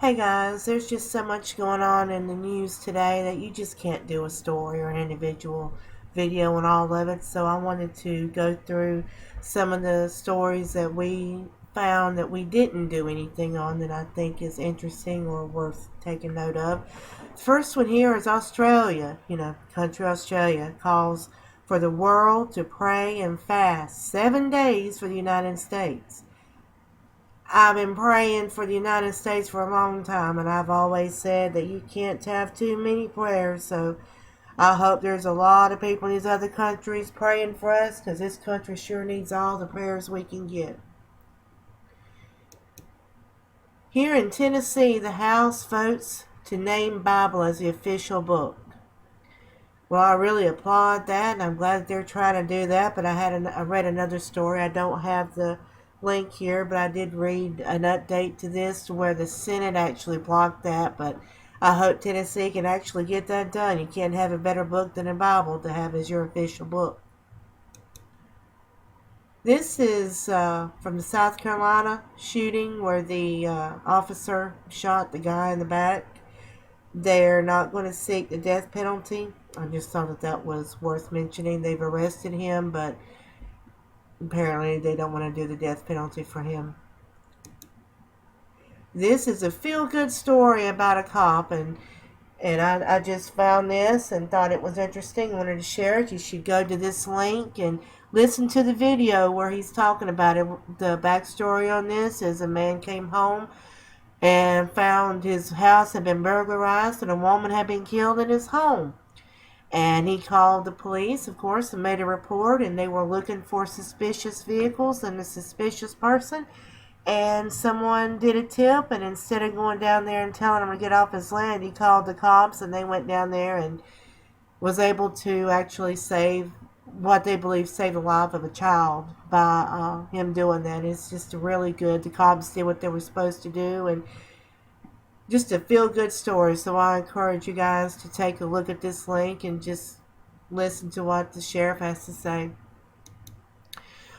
Hey guys, there's just so much going on in the news today that you just can't do a story or an individual video on all of it. So I wanted to go through some of the stories that we found that we didn't do anything on that I think is interesting or worth taking note of. First one here is Australia. Country Australia calls for the world to pray and fast 7 days for the United States. I've been praying for the United States for a long time, and I've always said that you can't have too many prayers, so I hope there's a lot of people in these other countries praying for us, because this country sure needs all the prayers we can get. Here in Tennessee, the House votes to name Bible as the official book. Well, I really applaud that, and I'm glad that they're trying to do that, but I read another story. I don't have the link here, but I did read an update to this to where the Senate actually blocked that, but I hope Tennessee can actually get that done. You can't have a better book than a Bible to have as your official book. This is from the South Carolina shooting where the officer shot the guy in the back. They're not going to seek the death penalty. I just thought that was worth mentioning. They've arrested him, but apparently they don't want to do the death penalty for him. This is a feel-good story about a cop, and I just found this and thought it was interesting. I wanted to share it. You should go to this link and listen to the video where he's talking about it. The backstory on this is a man came home and found his house had been burglarized and a woman had been killed in his home. And he called the police, of course, and made a report, and they were looking for suspicious vehicles and a suspicious person. And someone did a tip, and instead of going down there and telling him to get off his land, he called the cops, and they went down there and was able to actually save what they believe saved the life of a child by him doing that. It's just really good. The cops did what they were supposed to do, and just a feel-good story. So I encourage you guys to take a look at this link and just listen to what the sheriff has to say.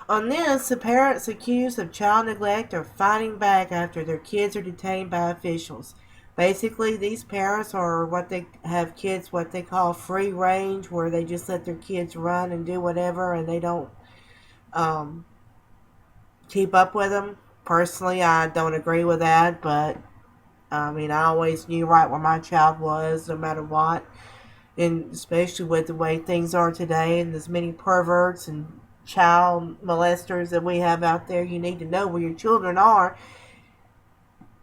On this, the parents accused of child neglect are fighting back after their kids are detained by officials. Basically, these parents are what they call free range, where they just let their kids run and do whatever, and they don't keep up with them. Personally, I don't agree with that, but I always knew right where my child was, no matter what. And especially with the way things are today, and as many perverts and child molesters that we have out there, you need to know where your children are.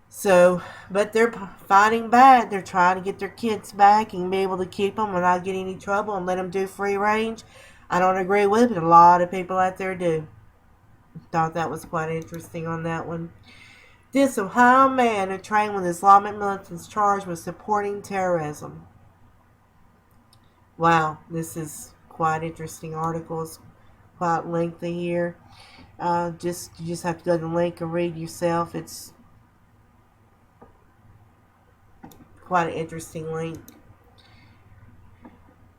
So, but they're fighting back. They're trying to get their kids back and be able to keep them without getting any trouble and let them do free range. I don't agree with it, but a lot of people out there do. Thought that was quite interesting on that one. This Ohio man who trained with Islamic militants charged with supporting terrorism. Wow, this is quite interesting article. It's quite lengthy here. You just have to go to the link and read yourself. It's quite an interesting link.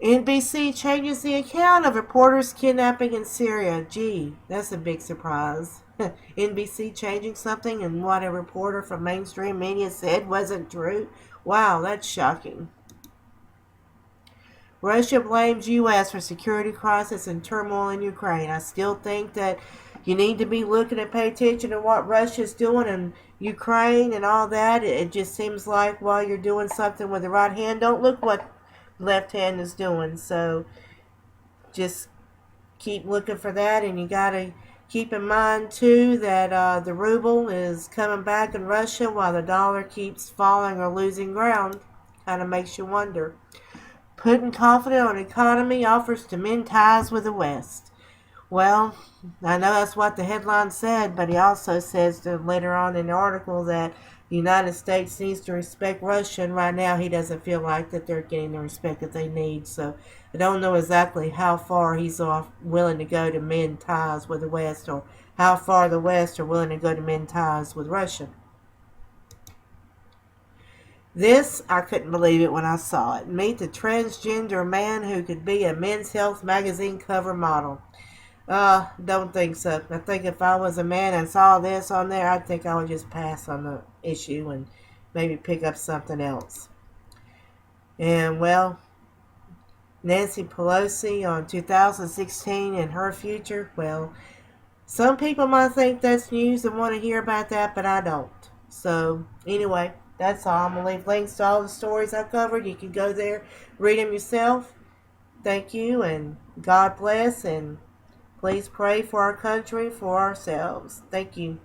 NBC changes the account of reporters kidnapping in Syria. Gee, that's a big surprise. NBC changing something and what a reporter from mainstream media said wasn't true. Wow, that's shocking. Russia blames U.S. for security crisis and turmoil in Ukraine. I still think that you need to be looking and pay attention to what Russia's doing in Ukraine and all that. It just seems like while you're doing something with the right hand, don't look what the left hand is doing. So just keep looking for that, and you got to keep in mind, too, that the ruble is coming back in Russia while the dollar keeps falling or losing ground. Kind of makes you wonder. Putin confident on economy offers to mend ties with the West. Well, I know that's what the headline said, but he also says that later on in the article that the United States needs to respect Russia, and right now he doesn't feel like that they're getting the respect that they need. So I don't know exactly how far he's willing to go to mend ties with the West, or how far the West are willing to go to mend ties with Russia. This, I couldn't believe it when I saw it. Meet the transgender man who could be a Men's Health magazine cover model. Don't think so. I think if I was a man and saw this on there, I'd think I would just pass on the issue and maybe pick up something else. And well, Nancy Pelosi on 2016 and her future, well, some people might think that's news and want to hear about that, but I don't. So, anyway, that's all. I'm going to leave links to all the stories I covered. You can go there, read them yourself. Thank you, and God bless, and please pray for our country, for ourselves. Thank you.